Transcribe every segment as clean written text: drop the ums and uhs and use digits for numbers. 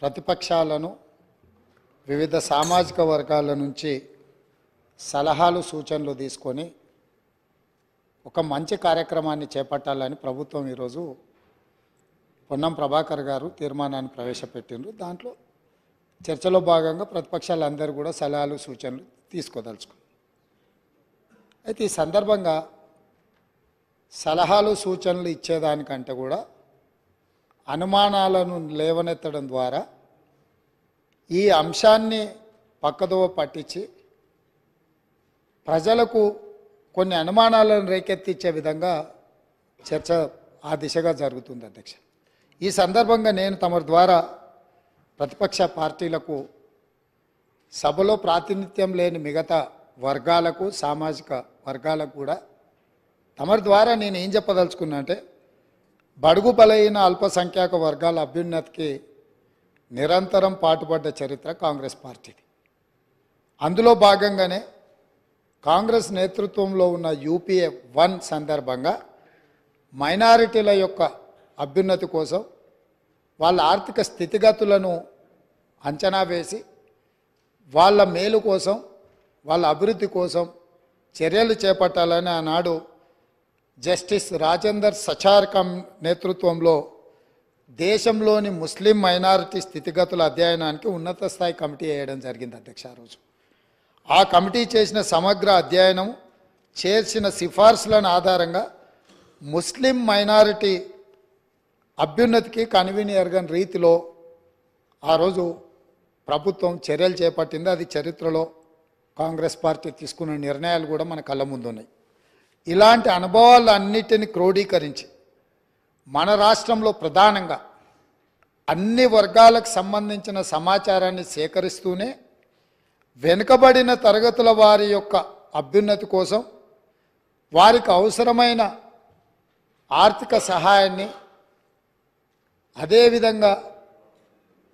ప్రతిపక్షాలను వివిధ సామాజిక వర్గాల నుంచి సలహాలు సూచనలు తీసుకొని ఒక మంచి కార్యక్రమాన్ని చేపట్టాలని ప్రభుత్వం ఈరోజు పొన్నం ప్రభాకర్ గారు తీర్మానాన్ని ప్రవేశపెట్టిండ్రు. దాంట్లో చర్చలో భాగంగా ప్రతిపక్షాలందరూ కూడా సలహాలు సూచనలు తీసుకోదలుచుకున్నారు. అయితే ఈ సందర్భంగా సలహాలు సూచనలు ఇచ్చేదానికంటే కూడా అనుమానాలను లేవనెత్తడం ద్వారా ఈ అంశాన్ని పక్కదోవ పట్టించి ప్రజలకు కొన్ని అనుమానాలను రేకెత్తించే విధంగా చర్చ ఆ దిశగా జరుగుతుంది అధ్యక్ష. ఈ సందర్భంగా నేను తమ ద్వారా ప్రతిపక్ష పార్టీలకు సభలో ప్రాతినిధ్యం లేని మిగతా వర్గాలకు సామాజిక వర్గాలకు కూడా తమ ద్వారా నేను ఏం చెప్పదలుచుకున్నా అంటే బడుగు బలైన అల్పసంఖ్యాక వర్గాల అభ్యున్నతికి నిరంతరం పాటుపడ్డ చరిత్ర కాంగ్రెస్ పార్టీది. అందులో భాగంగానే కాంగ్రెస్ నేతృత్వంలో ఉన్న యూపీఏ 1 సందర్భంగా మైనారిటీల యొక్క అభ్యున్నతి కోసం వాళ్ళ ఆర్థిక స్థితిగతులను అంచనా వేసి వాళ్ళ మేలు కోసం వాళ్ళ అభివృద్ధి కోసం చర్యలు చేపట్టాలని ఆనాడు జస్టిస్ రాజేందర్ సచార్కం నేతృత్వంలో దేశంలోని ముస్లిం మైనారిటీ స్థితిగతుల అధ్యయనానికి ఉన్నత స్థాయి కమిటీ వేయడం జరిగింది అధ్యక్ష. ఆ రోజు ఆ కమిటీ చేసిన సమగ్ర అధ్యయనం చేసిన సిఫార్సులను ఆధారంగా ముస్లిం మైనారిటీ అభ్యున్నతికి కన్వీనియర్గన్ రీతిలో ఆ రోజు ప్రభుత్వం చర్యలు చేపట్టింది. అది చరిత్రలో కాంగ్రెస్ పార్టీ తీసుకున్న నిర్ణయాలు కూడా మన కళ్ళ ముందున్నాయి. ఇలాంటి అనుభవాలన్నిటిని క్రోడీకరించి మన రాష్ట్రంలో ప్రధానంగా అన్ని వర్గాలకు సంబంధించిన సమాచారాన్ని సేకరిస్తూనే వెనుకబడిన తరగతుల వారి యొక్క అభ్యున్నతి కోసం వారికి అవసరమైన ఆర్థిక సహాయాన్ని అదేవిధంగా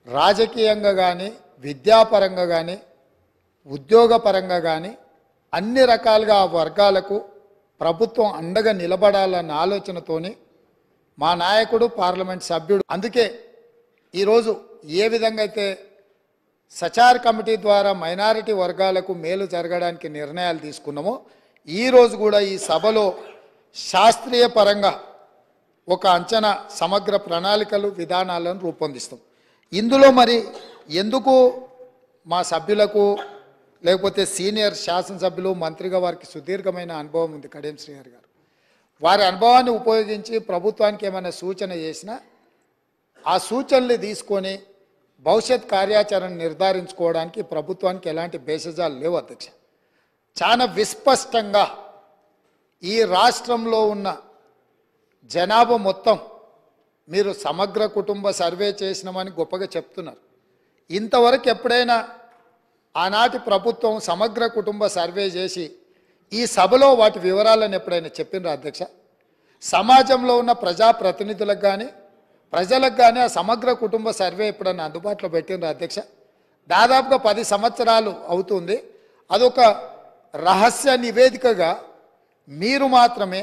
రాజకీయంగా కానీ విద్యాపరంగా కానీ ఉద్యోగపరంగా కానీ అన్ని రకాలుగా ఆ వర్గాలకు ప్రభుత్వం అండగా నిలబడాలన్న ఆలోచనతోని మా నాయకుడు పార్లమెంట్ సభ్యుడు అందుకే ఈరోజు ఏ విధంగా అయితే సచార్ కమిటీ ద్వారా మైనారిటీ వర్గాలకు మేలు జరగడానికి నిర్ణయాలు తీసుకున్నామో ఈరోజు కూడా ఈ సభలో శాస్త్రీయ పరంగా ఒక అంచనా సమగ్ర ప్రణాళికలు విధానాలను రూపొందిస్తాం. ఇందులో మరి ఎందుకు మా సభ్యులకు లేకపోతే సీనియర్ శాసనసభ్యులు మంత్రిగా వారికి సుదీర్ఘమైన అనుభవం ఉంది కడియం శ్రీహరి గారు, వారి అనుభవాన్ని ఉపయోగించి ప్రభుత్వానికి ఏమైనా సూచన చేసినా ఆ సూచనలు తీసుకొని భవిష్యత్ కార్యాచరణ నిర్ధారించుకోవడానికి ప్రభుత్వానికి ఎలాంటి భేషజాలు లేవు అధ్యక్ష. చాలా విస్పష్టంగా ఈ రాష్ట్రంలో ఉన్న జనాభా మొత్తం మీరు సమగ్ర కుటుంబ సర్వే చేసినామని గొప్పగా చెప్తున్నారు. ఇంతవరకు ఎప్పుడైనా ఆనాటి ప్రభుత్వం సమగ్ర కుటుంబ సర్వే చేసి ఈ సభలో వాటి వివరాలను ఎప్పుడైనా చెప్పినరా అధ్యక్ష? సమాజంలో ఉన్న ప్రజాప్రతినిధులకు కానీ ప్రజలకు కానీ ఆ సమగ్ర కుటుంబ సర్వే ఎప్పుడైనా అందుబాటులో పెట్టినరా అధ్యక్ష? దాదాపుగా 10 సంవత్సరాలు అవుతుంది. అదొక రహస్య నివేదికగా మీరు మాత్రమే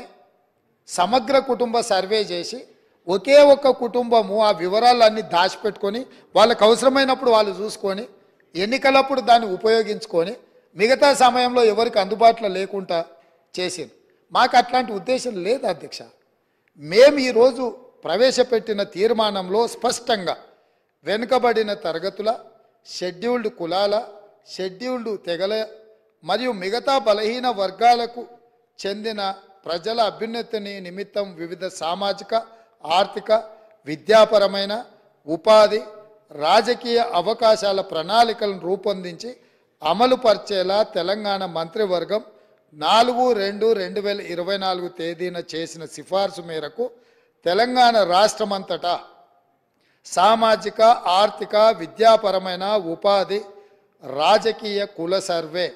సమగ్ర కుటుంబ సర్వే చేసి ఒకే ఒక్క కుటుంబము ఆ వివరాలన్నీ దాచిపెట్టుకొని వాళ్ళకు అవసరమైనప్పుడు వాళ్ళు చూసుకొని ఎన్నికలప్పుడు దాన్ని ఉపయోగించుకొని మిగతా సమయంలో ఎవరికి అందుబాటులో లేకుండా చేసింది. మాకు అట్లాంటి ఉద్దేశం లేదు అధ్యక్ష. మేము ఈరోజు ప్రవేశపెట్టిన తీర్మానంలో స్పష్టంగా వెనుకబడిన తరగతుల, షెడ్యూల్డ్ కులాల, షెడ్యూల్డ్ తెగల మరియు మిగతా బలహీన వర్గాలకు చెందిన ప్రజల అభ్యున్నతిని నిమిత్తం వివిధ సామాజిక, ఆర్థిక, విద్యాపరమైన, ఉపాధి, రాజకీయ అవకాశాల ప్రణాళికలను రూపొందించి అమలు పరిచేలా తెలంగాణ మంత్రివర్గం 4/2/2024 తేదీన చేసిన సిఫార్సు మేరకు తెలంగాణ రాష్ట్రమంతటా సామాజిక, ఆర్థిక, విద్యాపరమైన, ఉపాధి, రాజకీయ కుల సర్వే,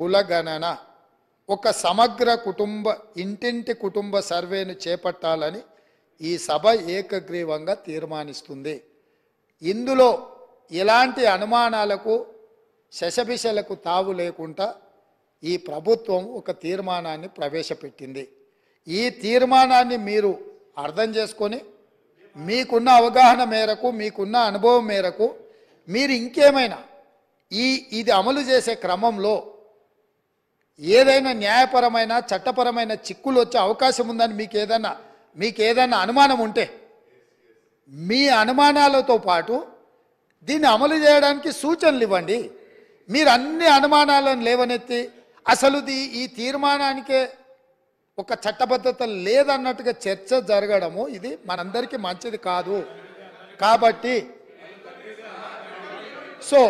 కులగణన, ఒక సమగ్ర ఇంటింటి కుటుంబ సర్వేను చేపట్టాలని ఈ సభ ఏకగ్రీవంగా తీర్మానిస్తుంది. ఇందులో ఎలాంటి అనుమానాలకు శశభిషలకు తావు లేకుండా ఈ ప్రభుత్వం ఒక తీర్మానాన్ని ప్రవేశపెట్టింది. ఈ తీర్మానాన్ని మీరు అర్థం చేసుకొని మీకున్న అవగాహన మేరకు, మీకున్న అనుభవం మేరకు మీరు ఇంకేమైనా ఇది అమలు చేసే క్రమంలో ఏదైనా న్యాయపరమైన చట్టపరమైన చిక్కులు వచ్చే అవకాశం ఉందని మీకు ఏదైనా అనుమానం ఉంటే మీ అనుమానాలతో పాటు దీన్ని అమలు చేయడానికి సూచనలు ఇవ్వండి. మీరు అన్ని అనుమానాలను లేవనెత్తి అసలు ఈ తీర్మానానికే ఒక చట్టబద్ధత లేదన్నట్టుగా చర్చ జరగడము ఇది మనందరికీ మంచిది కాదు. కాబట్టి సో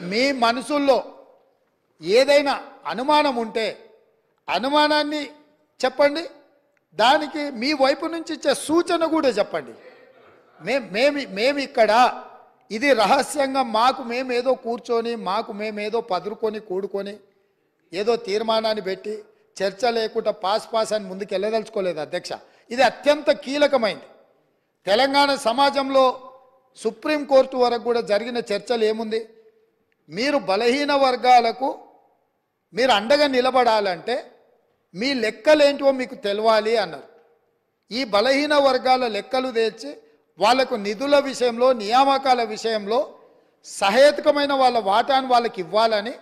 మీ మనసుల్లో ఏదైనా అనుమానం ఉంటే అనుమానాన్ని చెప్పండి, దానికి మీ వైపు నుంచి ఇచ్చే సూచన కూడా చెప్పండి. మేము ఇక్కడ ఇది రహస్యంగా మేమేదో కూర్చొని మేమేదో పదురుకొని కూడుకొని ఏదో తీర్మానాన్ని పెట్టి చర్చ లేకుండా పాస్ అని ముందుకు వెళ్ళదలుచుకోలేదు అధ్యక్ష. ఇది అత్యంత కీలకమైంది. తెలంగాణ సమాజంలో సుప్రీంకోర్టు వరకు కూడా జరిగిన చర్చలు ఏముంది, మీరు బలహీన వర్గాలకు మీరు అండగా నిలబడాలంటే మీ లెక్కలేంటో మీకు తెలవాలి అన్నారు. ఈ బలహీన వర్గాల లెక్కలు తెచ్చి వాళ్లకు నిధుల విషయంలో, నియామకాల విషయంలో సహేతుకమైన వాళ్ళ వాటాను వాళ్ళకి ఇవ్వాలని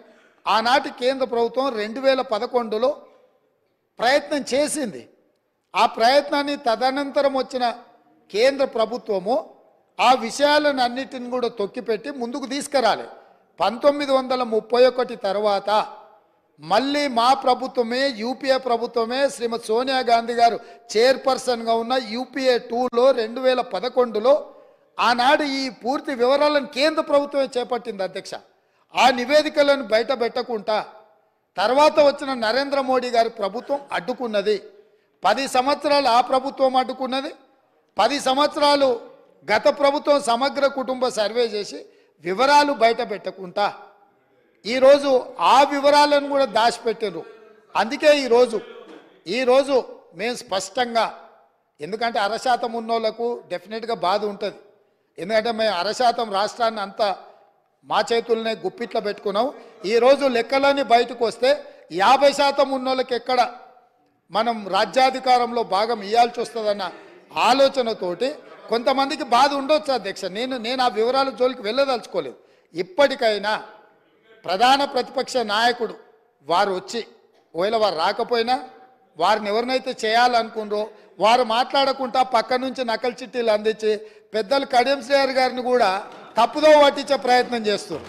ఆనాటి కేంద్ర ప్రభుత్వం 2011లో ప్రయత్నం చేసింది. ఆ ప్రయత్నాన్ని తదనంతరం వచ్చిన కేంద్ర ప్రభుత్వము ఆ విషయాలను అన్నిటిని కూడా తొక్కిపెట్టి ముందుకు తీసుకురాలి. 1931 తర్వాత మళ్ళీ మా ప్రభుత్వమే, యూపీఏ ప్రభుత్వమే, శ్రీమతి సోనియా గాంధీ గారు చైర్పర్సన్గా ఉన్న యూపీఏ 2లో 2011లో ఆనాడు ఈ పూర్తి వివరాలను కేంద్ర ప్రభుత్వమే చేపట్టింది అధ్యక్ష. ఆ నివేదికలను బయట పెట్టకుండా తర్వాత వచ్చిన నరేంద్ర మోడీ గారి ప్రభుత్వం అడ్డుకున్నది. 10 సంవత్సరాలు ఆ ప్రభుత్వం అడ్డుకున్నది. 10 సంవత్సరాలు గత ప్రభుత్వం సమగ్ర కుటుంబ సర్వే చేసి వివరాలు బయట పెట్టకుండా ఈరోజు ఆ వివరాలను కూడా దాచిపెట్టారు. అందుకే ఈరోజు మేము స్పష్టంగా, ఎందుకంటే 1% ఉన్నోళ్లకు డెఫినెట్గా బాధ ఉంటుంది. ఎందుకంటే మేము 1% రాష్ట్రాన్ని అంతా మా చేతుల్నే గుప్పిట్లో పెట్టుకున్నాం. ఈరోజు లెక్కలన్నీ బయటకు వస్తే 50% ఉన్నోళ్ళకి ఎక్కడ మనం రాజ్యాధికారంలో భాగం ఇవ్వాల్సి వస్తుందన్న ఆలోచనతోటి కొంతమందికి బాధ ఉండొచ్చు అధ్యక్ష. నేను ఆ వివరాల జోలికి వెళ్ళదలుచుకోలేదు. ఇప్పటికైనా ప్రధాన ప్రతిపక్ష నాయకుడు వారు వచ్చి, ఒకవేళ వారు రాకపోయినా వారిని ఎవరినైతే చేయాలనుకున్నారో వారు మాట్లాడకుండా పక్క నుంచి నకలు చిట్టీలు అందించి పెద్దలు కడియం శ్రీహరి గారిని కూడా తప్పుదో పట్టించే ప్రయత్నం చేస్తారు.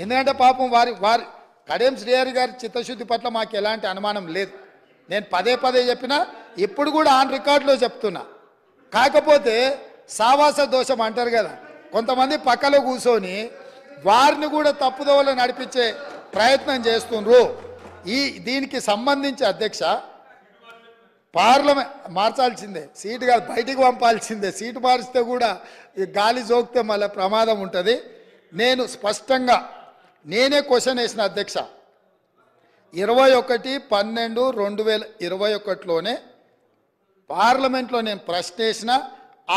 ఎందుకంటే పాపం వారి కడియం శ్రీహరి గారి చిత్తశుద్ధి పట్ల మాకు ఎలాంటి అనుమానం లేదు. నేను పదే చెప్పినా ఇప్పుడు కూడా ఆన్ రికార్డులో చెప్తున్నా. కాకపోతే సావాస దోషం అంటారు కదా, కొంతమంది పక్కలో కూర్చొని వారిని కూడా తప్పుదోవలో నడిపించే ప్రయత్నం చేస్తుండ్రు. దీనికి సంబంధించి అధ్యక్ష పార్లమెంట్ మార్చాల్సిందే, సీటు కాదు బయటికి పంపాల్సిందే. సీటు మారిస్తే కూడా ఈ గాలి జోకితే మళ్ళీ ప్రమాదం ఉంటుంది. నేను స్పష్టంగా నేనే క్వశ్చన్ వేసిన అధ్యక్ష. 21/12/2021లోనే పార్లమెంట్లో నేను ప్రశ్న వేసిన,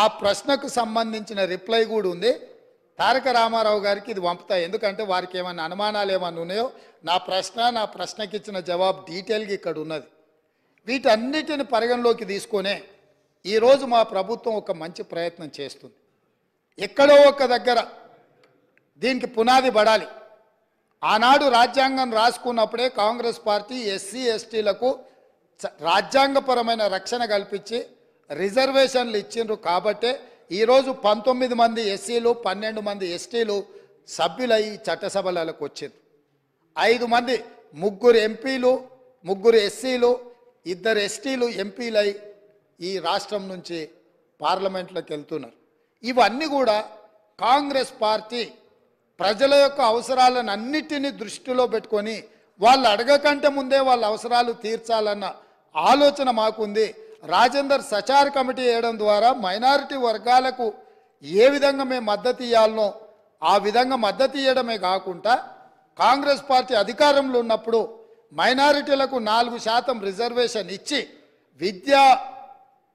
ఆ ప్రశ్నకు సంబంధించిన రిప్లై కూడా ఉంది. తారక రామారావు గారికి ఇది పంపుతా, ఎందుకంటే వారికి ఏమైనా అనుమానాలు ఏమైనా ఉన్నాయో నా ప్రశ్నకి ఇచ్చిన జవాబు డీటెయిల్గా ఇక్కడ ఉన్నది. వీటన్నిటిని పరిగణలోకి తీసుకొనే ఈరోజు మా ప్రభుత్వం ఒక మంచి ప్రయత్నం చేస్తుంది. ఎక్కడో ఒక దగ్గర దీనికి పునాది పడాలి. ఆనాడు రాజ్యాంగం రాసుకున్నప్పుడే కాంగ్రెస్ పార్టీ ఎస్సీ ఎస్టీలకు రాజ్యాంగపరమైన రక్షణ కల్పించి రిజర్వేషన్లు ఇచ్చిండ్రు. కాబట్టే ఈరోజు 19 మంది ఎస్సీలు 12 మంది ఎస్టీలు సభ్యులై చట్టసభలకు వచ్చింది. 5 మంది, 3 ఎంపీలు, 3 ఎస్సీలు, 2 ఎస్టీలు ఎంపీలై ఈ రాష్ట్రం నుంచి పార్లమెంట్లోకి వెళ్తున్నారు. ఇవన్నీ కూడా కాంగ్రెస్ పార్టీ ప్రజల యొక్క అవసరాలను అన్నిటినీ దృష్టిలో పెట్టుకొని వాళ్ళు అడగకంటే ముందే వాళ్ళ అవసరాలు తీర్చాలన్న ఆలోచన మాకుంది. రాజేందర్ సచార్ కమిటీ వేయడం ద్వారా మైనారిటీ వర్గాలకు ఏ విధంగా మేము మద్దతు ఇవ్వాలనో ఆ విధంగా మద్దతు ఇవ్వడమే కాకుండా కాంగ్రెస్ పార్టీ అధికారంలో ఉన్నప్పుడు మైనారిటీలకు 4% రిజర్వేషన్ ఇచ్చి విద్యా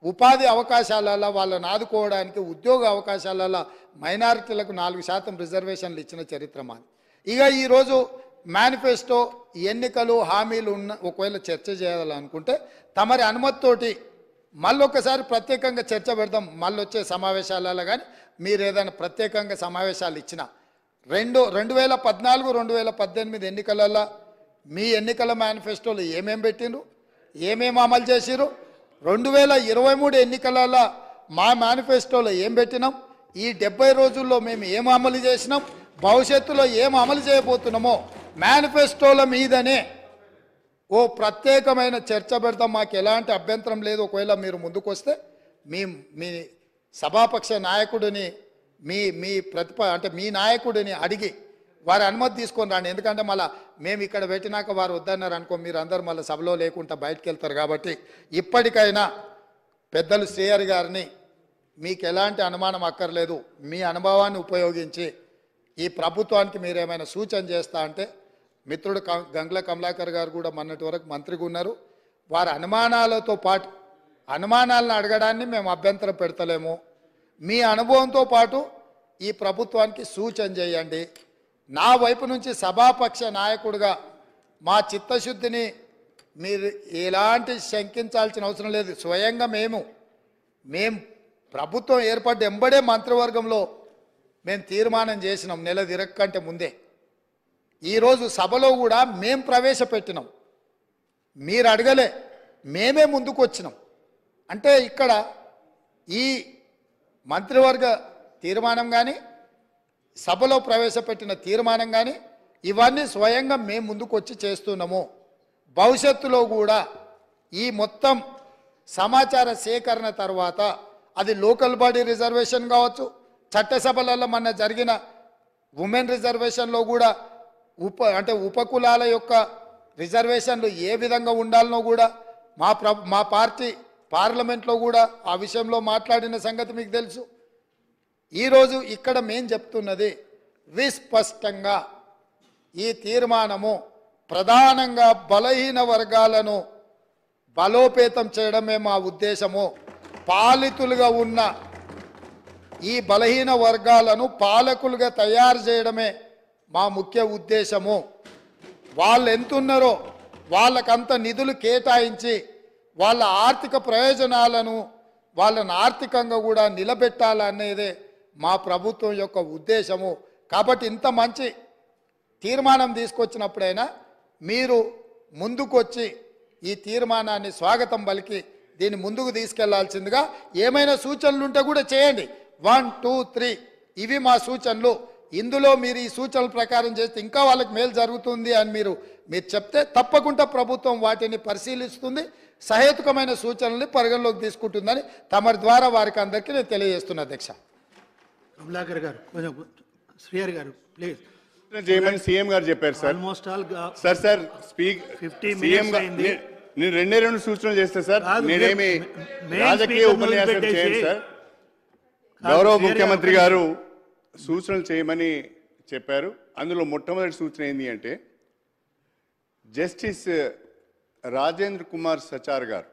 ఉపాధి అవకాశాలలో వాళ్ళని ఆదుకోవడానికి, ఉద్యోగ అవకాశాలలో మైనారిటీలకు 4% రిజర్వేషన్లు ఇచ్చిన చరిత్ర మాది. ఇక ఈరోజు మేనిఫెస్టో, ఎన్నికలు, హామీలు ఒకవేళ చర్చ చేయాలనుకుంటే తమరి అనుమతితోటి మళ్ళీ ఒకసారి ప్రత్యేకంగా చర్చ పెడదాం. మళ్ళీ వచ్చే సమావేశాలలో కానీ మీరు ఏదైనా ప్రత్యేకంగా సమావేశాలు ఇచ్చినా 2014, 2018 ఎన్నికలలో మీ ఎన్నికల మేనిఫెస్టోలో ఏమేం పెట్టిండ్రు, ఏమేమి అమలు చేసిరు, 2023 ఎన్నికలలో మా మేనిఫెస్టోలో ఏం పెట్టినాం, ఈ 70 రోజుల్లో మేము ఏం అమలు చేసినాం, భవిష్యత్తులో ఏం అమలు చేయబోతున్నామో మేనిఫెస్టోల మీదనే ఓ ప్రత్యేకమైన చర్చ పెడతాం. మాకు ఎలాంటి అభ్యంతరం లేదు. ఒకవేళ మీరు ముందుకు వస్తే మీ సభాపక్ష నాయకుడిని అంటే మీ నాయకుడిని అడిగి వారి అనుమతి తీసుకొని రండి. ఎందుకంటే మళ్ళీ మేము ఇక్కడ పెట్టినాక వారు వద్దన్నారు అనుకో, మీరు అందరూ మళ్ళీ సభలో లేకుండా బయటకు వెళ్తారు. కాబట్టి ఇప్పటికైనా పెద్దలు శ్రీహరి గారిని మీకు ఎలాంటి అనుమానం అక్కర్లేదు, మీ అనుభవాన్ని ఉపయోగించి ఈ ప్రభుత్వానికి మీరు ఏమైనా సూచన చేస్తా అంటే మిత్రుడు గంగుల కమలాకర్ గారు కూడా మొన్నటి వరకు మంత్రిగా ఉన్నారు. వారి అనుమానాలతో పాటు అనుమానాలను అడగడాన్ని మేము అభ్యంతరం పెడతలేము. మీ అనుభవంతో పాటు ఈ ప్రభుత్వానికి సూచన చేయండి. నా వైపు నుంచి సభాపక్ష నాయకుడిగా మా చిత్తశుద్ధిని మీరు ఎలాంటి శంకించాల్సిన అవసరం లేదు. స్వయంగా మేము ప్రభుత్వం ఏర్పడ్డ ఎంబడే మంత్రివర్గంలో మేము తీర్మానం చేసినాం నెల తిరగకంటే ముందే. ఈరోజు సభలో కూడా మేము ప్రవేశపెట్టినాం, మీరు అడగలే, మేమే ముందుకు వచ్చినాం. అంటే ఇక్కడ ఈ మంత్రివర్గ తీర్మానం కానీ సభలో ప్రవేశపెట్టిన తీర్మానం కానీ ఇవన్నీ స్వయంగా మేము ముందుకు వచ్చి చేస్తున్నాము. భవిష్యత్తులో కూడా ఈ మొత్తం సమాచార సేకరణ తర్వాత అది లోకల్ బాడీ రిజర్వేషన్ కావచ్చు, చట్టసభలలో మొన్న జరిగిన ఉమెన్ రిజర్వేషన్లో కూడా ఉపకులాల యొక్క రిజర్వేషన్లు ఏ విధంగా ఉండాలనో కూడా మా పార్టీ పార్లమెంట్లో కూడా ఆ విషయంలో మాట్లాడిన సంగతి మీకు తెలుసు. ఈరోజు ఇక్కడ మేం చెప్తున్నది విస్పష్టంగా ఈ తీర్మానము ప్రధానంగా బలహీన వర్గాలను బలోపేతం చేయడమే మా ఉద్దేశము. పాలితులుగా ఉన్న ఈ బలహీన వర్గాలను పాలకులుగా తయారు చేయడమే మా ముఖ్య ఉద్దేశము. వాళ్ళు ఎంతున్నారో వాళ్ళకంత నిధులు కేటాయించి వాళ్ళ ఆర్థిక ప్రయోజనాలను వాళ్ళని ఆర్థికంగా కూడా నిలబెట్టాలనేదే మా ప్రభుత్వం యొక్క ఉద్దేశము. కాబట్టి ఇంత మంచి తీర్మానం తీసుకొచ్చినప్పుడైనా మీరు ముందుకొచ్చి ఈ తీర్మానాన్ని స్వాగతం పలికి దీన్ని ముందుకు తీసుకెళ్లాల్సిందిగా ఏమైనా సూచనలు ఉంటే కూడా చేయండి. 1, 2, 3 ఇవి మా సూచనలు. ఇందులో మీరు ఈ సూచనల ప్రకారం చేస్తే ఇంకా వాళ్ళకి మేలు జరుగుతుంది అని మీరు చెప్తే తప్పకుండా ప్రభుత్వం వాటిని పరిశీలిస్తుంది, సహేతుకమైన సూచనల్ని పరిగణలోకి తీసుకుంటుందని తమరి ద్వారా వారికి అందరికీ నేను తెలియజేస్తున్నా. అధ్యక్ష కమలాకర్ గారు, కొంచెం శ్రీహరి గారు ప్లీజ్. చేయమని సీఎం గారు చెప్పారు sir. Almost all sir speak 50 CM నేను రెండు సూచనలు చేస్తే సార్, నేనేమి రాజకీయ ఉపన్యాసం చేయండి సార్. గౌరవ ముఖ్యమంత్రి గారు సూచనలు చేయమని చెప్పారు. అందులో మొట్టమొదటి సూచన ఏంటి అంటే జస్టిస్ రాజేంద్ర కుమార్ సచార్ గారు